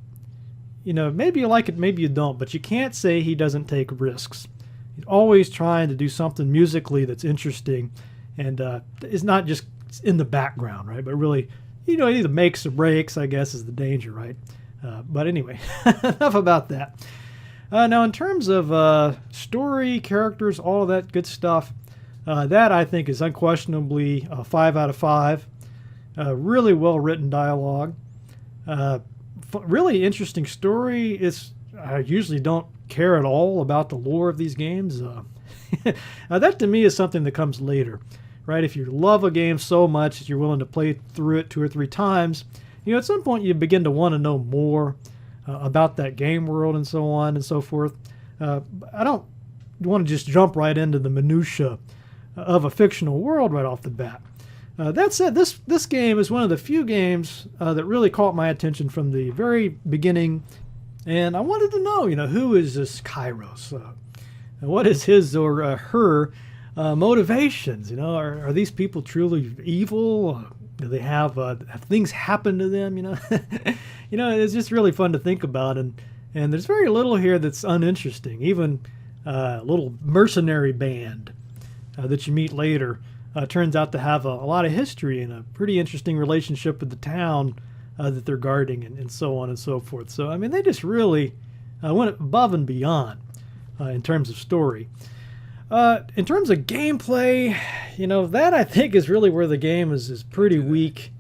maybe you like it, maybe you don't, but you can't say he doesn't take risks. He's always trying to do something musically that's interesting, and it's not just in the background, right? But really, either makes or breaks, I guess, is the danger, right? But anyway, enough about that. Now, in terms of story, characters, all of that good stuff, that I think is unquestionably a 5 out of 5. Really well-written dialogue. Really interesting story. I usually don't care at all about the lore of these games. That to me is something that comes later, right? If you love a game so much that you're willing to play through it 2 or 3 times, at some point you begin to want to know more about that game world and so on and so forth. I don't want to just jump right into the minutia of a fictional world right off the bat. That said, this game is one of the few games that really caught my attention from the very beginning, and I wanted to know, who is this Kairos? What is his or her motivations? Are these people truly evil? Do they have things happen to them? It's just really fun to think about, and there's very little here that's uninteresting. Even a little mercenary band that you meet later turns out to have a lot of history and a pretty interesting relationship with the town that they're guarding, and so on and so forth. So, I mean, they just really went above and beyond in terms of story. In terms of gameplay, that I think is really where the game is pretty weak.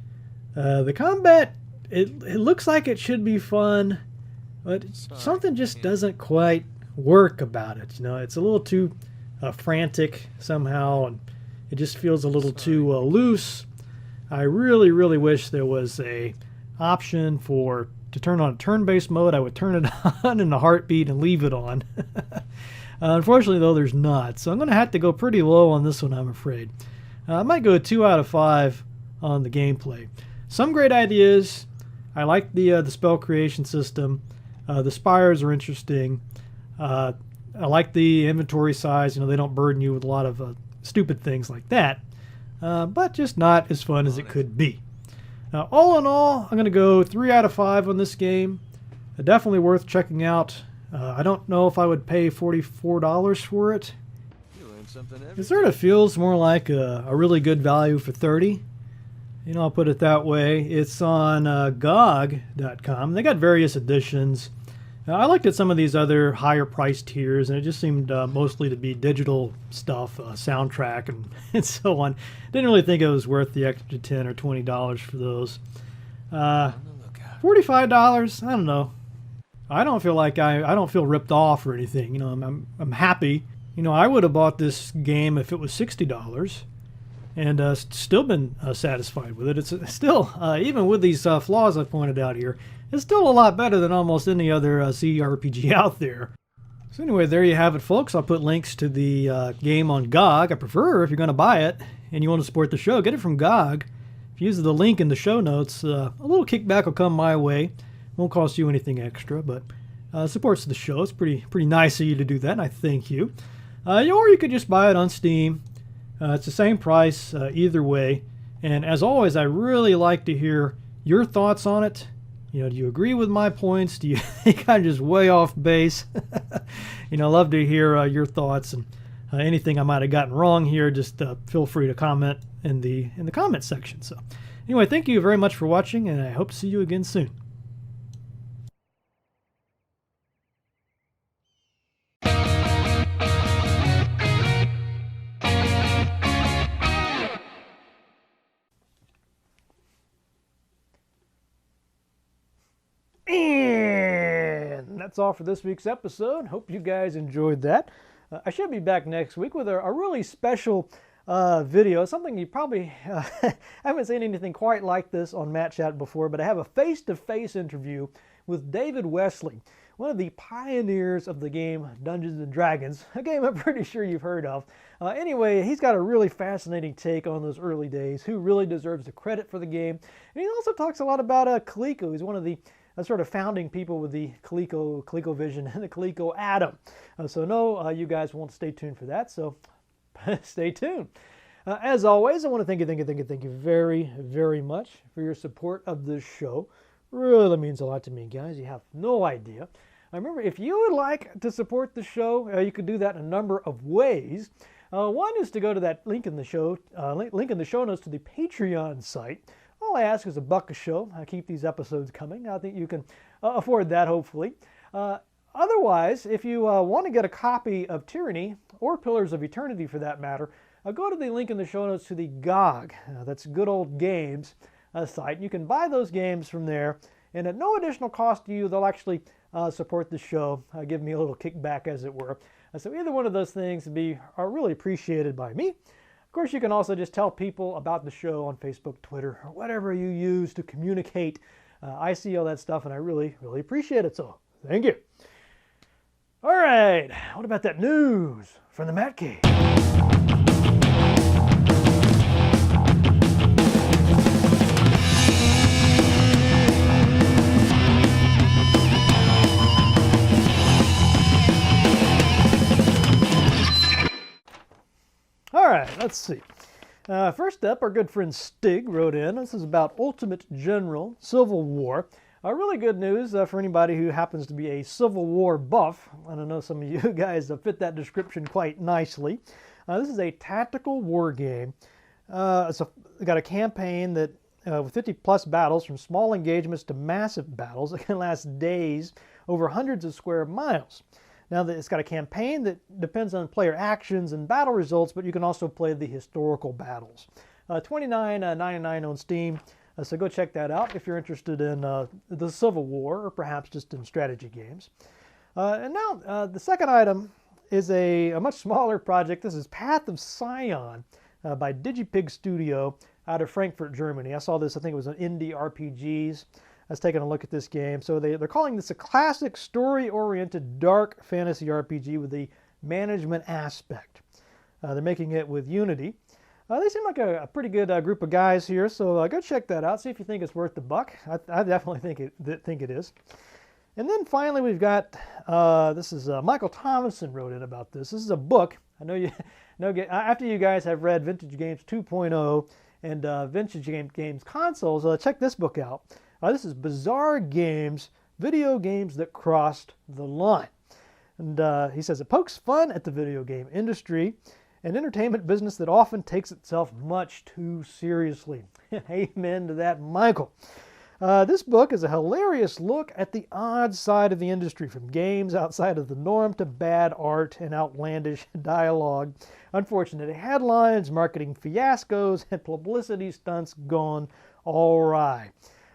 The combat, it looks like it should be fun, but something just doesn't quite work about it. It's a little too frantic somehow, and it just feels a little too loose. I really, really wish there was a option to turn on turn-based mode. I would turn it on in a heartbeat and leave it on. Unfortunately, though, there's not. So I'm going to have to go pretty low on this one, I'm afraid. I might go 2 out of 5 on the gameplay. Some great ideas. I like the spell creation system. The spires are interesting. I like the inventory size. They don't burden you with a lot of stupid things like that. But just not as fun as it could be. Now, all in all, I'm going to go 3 out of 5 on this game. Definitely worth checking out. I don't know if I would pay $44 for it. It sort of feels more like a really good value for $30. I'll put it that way. It's on GOG.com. They got various editions. I looked at some of these other higher price tiers, and it just seemed mostly to be digital stuff, soundtrack, and so on. Didn't really think it was worth the extra $10 or $20 for those. $45, I don't know. I don't feel like I don't feel ripped off or anything. I'm happy. I would have bought this game if it was $60, and still been satisfied with it. It's still, even with these flaws I pointed out here, it's still a lot better than almost any other CRPG out there. So anyway, there you have it, folks. I'll put links to the game on GOG. I prefer, if you're going to buy it and you want to support the show, get it from GOG. If you use the link in the show notes, a little kickback will come my way. Won't cost you anything extra, but supports the show. It's pretty nice of you to do that, and I thank you. Or you could just buy it on Steam. It's the same price either way. And as always, I really like to hear your thoughts on it. Do you agree with my points? Do you think I'm just way off base? Love to hear your thoughts, and anything I might have gotten wrong here, just feel free to comment in the comment section. So anyway, thank you very much for watching, and I hope to see you again soon. And that's all for this week's episode. Hope you guys enjoyed that. I should be back next week with a really special video, something you probably haven't seen anything quite like this on Matt Chat before, but I have a face-to-face interview with David Wesley, one of the pioneers of the game Dungeons & Dragons, a game I'm pretty sure you've heard of. Anyway, he's got a really fascinating take on those early days, who really deserves the credit for the game. And he also talks a lot about Coleco. He's one of the sort of founding people with the ColecoVision and the Coleco Atom. So no, you guys won't stay tuned for that, so stay tuned. As always, I want to thank you very, very much for your support of this show. Really means a lot to me, guys. You have no idea. Remember, if you would like to support the show, you could do that in a number of ways. One is to go to that link in the show notes to the Patreon site. All I ask is $1 a show. I keep these episodes coming. I think you can afford that, hopefully. Otherwise, if you want to get a copy of Tyranny, or Pillars of Eternity for that matter, go to the link in the show notes to the GOG, that's Good Old Games site. You can buy those games from there, and at no additional cost to you, they'll actually support the show, give me a little kickback, as it were. So either one of those things are really appreciated by me. Of course, you can also just tell people about the show on Facebook, Twitter, or whatever you use to communicate. I see all that stuff, and I really, really appreciate it, so thank you. All right, what about that news from the Matt Cave? All right, let's see. First up, our good friend Stig wrote in. This is about Ultimate General Civil War. Really good news for anybody who happens to be a Civil War buff. I don't know, some of you guys fit that description quite nicely. This is a tactical war game. It's got a campaign that with 50-plus battles, from small engagements to massive battles that can last days over hundreds of square miles. Now, it's got a campaign that depends on player actions and battle results, but you can also play the historical battles. $29.99 on Steam, so go check that out if you're interested in the Civil War, or perhaps just in strategy games. And now, the second item is a much smaller project. This is Path of Scion by DigiPig Studio out of Frankfurt, Germany. I saw this, I think it was on Indie RPGs. I was taking a look at this game. So they're calling this a classic story-oriented dark fantasy RPG with the management aspect. They're making it with Unity. They seem like a pretty good group of guys here, so go check that out. See if you think it's worth the buck. I definitely think it is. And then finally we've got, this is Michael Thomason wrote in about this. This is a book. I know you know, after you guys have read Vintage Games 2.0 and Vintage Games Consoles, check this book out. This is Bizarre Games, Video Games That Crossed the Line. And he says, it pokes fun at the video game industry, an entertainment business that often takes itself much too seriously. Amen to that, Michael. This book is a hilarious look at the odd side of the industry, from games outside of the norm to bad art and outlandish dialogue, unfortunate headlines, marketing fiascos, and publicity stunts gone awry.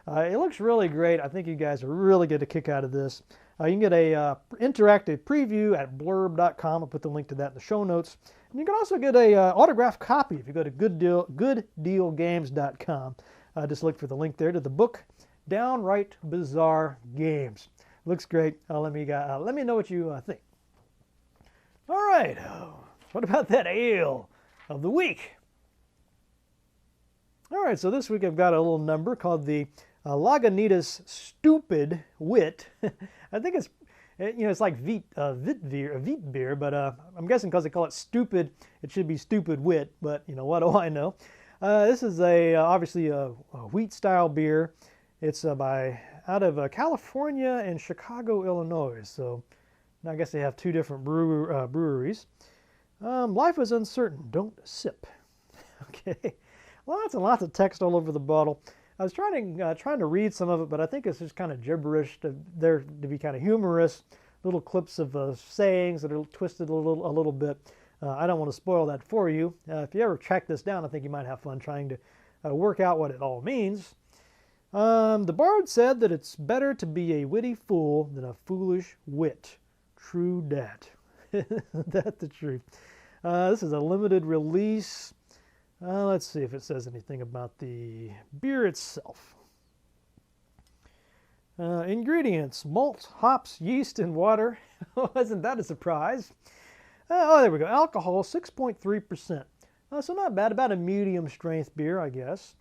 It looks really great. I think you guys are really get a kick out of this. You can get a interactive preview at blurb.com. I'll put the link to that in the show notes. And you can also get a autographed copy if you go to gooddealgames.com. Just look for the link there to the book, Downright Bizarre Games. Looks great. Let me know what you think. All right. What about that ale of the week? All right, so this week I've got a little number called the Lagunitas Stupid Wit. I think it's, it's like wheat beer, but I'm guessing because they call it stupid, it should be stupid wit, but what do I know? This is obviously a wheat-style beer. It's out of California and Chicago, Illinois, so I guess they have two different breweries. Life is uncertain, don't sip. Okay, lots and lots of text all over the bottle. I was trying to read some of it, but I think it's just kind of gibberish to be kind of humorous. Little clips of sayings that are twisted a little bit. I don't want to spoil that for you. If you ever track this down, I think you might have fun trying to work out what it all means. The bard said that it's better to be a witty fool than a foolish wit. True dat. That's the truth. This is a limited release. Let's see if it says anything about the beer itself. Ingredients: malt, hops, yeast, and water. Wasn't that a surprise? Oh, there we go. Alcohol, 6.3%. So not bad. About a medium strength beer, I guess.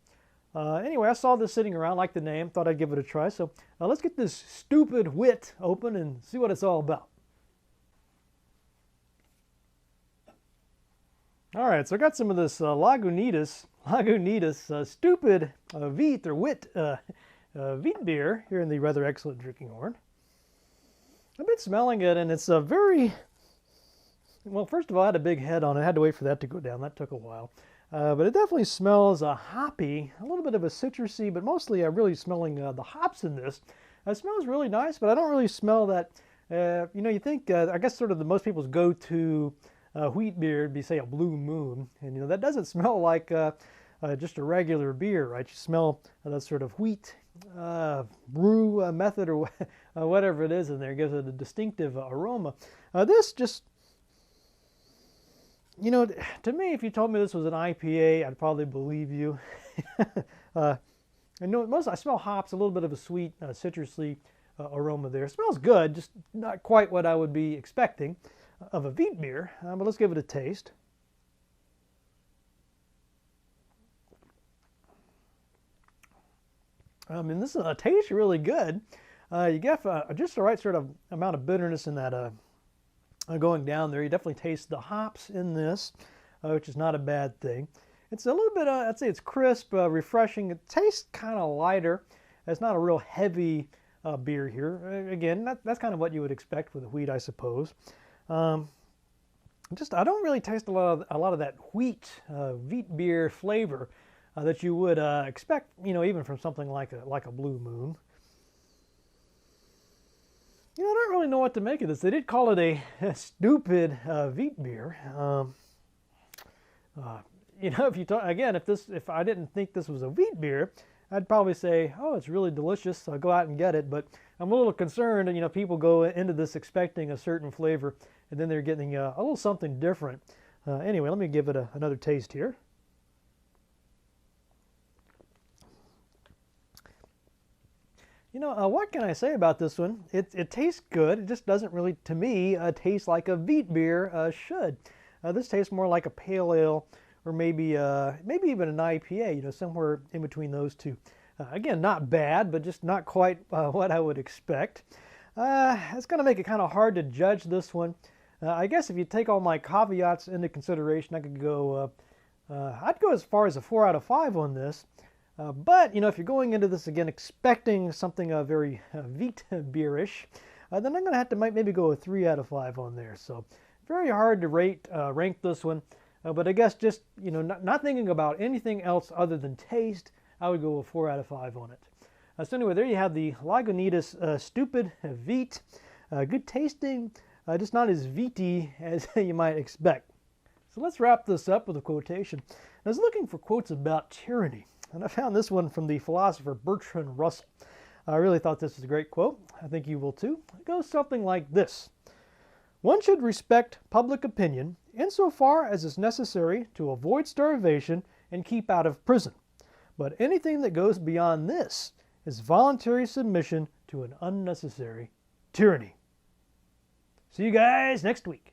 Anyway, I saw this sitting around, like the name, thought I'd give it a try. So let's get this stupid wit open and see what it's all about. All right, so I got some of this Lagunitas stupid wheat or wit wheat beer here in the rather excellent drinking horn. I've been smelling it, and it's a very, well, first of all, I had a big head on it. I had to wait for that to go down. That took a while. But it definitely smells hoppy, a little bit of a citrusy, but mostly I'm really smelling the hops in this. It smells really nice, but I don't really smell that, you think, I guess sort of most people's go-to wheat beer would be, say, a Blue Moon. And, that doesn't smell like just a regular beer, right? You smell that sort of wheat brew method or whatever it is in there. It gives it a distinctive aroma. This just, to me, if you told me this was an IPA, I'd probably believe you. I smell hops, a little bit of a sweet, citrusy aroma there. It smells good, just not quite what I would be expecting of a wheat beer, but let's give it a taste. This tastes really good. You get just the right sort of amount of bitterness in that going down there. You definitely taste the hops in this, which is not a bad thing. It's a little bit, I'd say it's crisp, refreshing. It tastes kind of lighter. It's not a real heavy beer here. Again, that's kind of what you would expect with wheat, I suppose. I don't really taste a lot of that wheat beer flavor that you would expect, even from something like a Blue Moon. I don't really know what to make of this. They did call it a stupid wheat beer. If I didn't think this was a wheat beer, I'd probably say, oh, it's really delicious. I'll go out and get it. But I'm a little concerned, and people go into this expecting a certain flavor, and then they're getting a little something different. Anyway, let me give it another taste here. What can I say about this one? It tastes good. It just doesn't really, to me, taste like a wheat beer should. This tastes more like a pale ale, or maybe even an IPA. Somewhere in between those two. Again, not bad, but just not quite what I would expect. It's going to make it kind of hard to judge this one. I guess if you take all my caveats into consideration, I could go. I'd go as far as a 4 out of 5 on this. But, if you're going into this again expecting something very wheat beerish, then I'm going to have to maybe go a 3 out of 5 on there. So very hard to rank this one. But I guess just, not thinking about anything else other than taste, I would go a 4 out of 5 on it. So anyway, there you have the Lagunitas Stupid Wheat. Good tasting, just not as wheaty as you might expect. So let's wrap this up with a quotation. I was looking for quotes about tyranny, and I found this one from the philosopher Bertrand Russell. I really thought this was a great quote. I think you will too. It goes something like this. One should respect public opinion insofar as is necessary to avoid starvation and keep out of prison. But anything that goes beyond this is voluntary submission to an unnecessary tyranny. See you guys next week.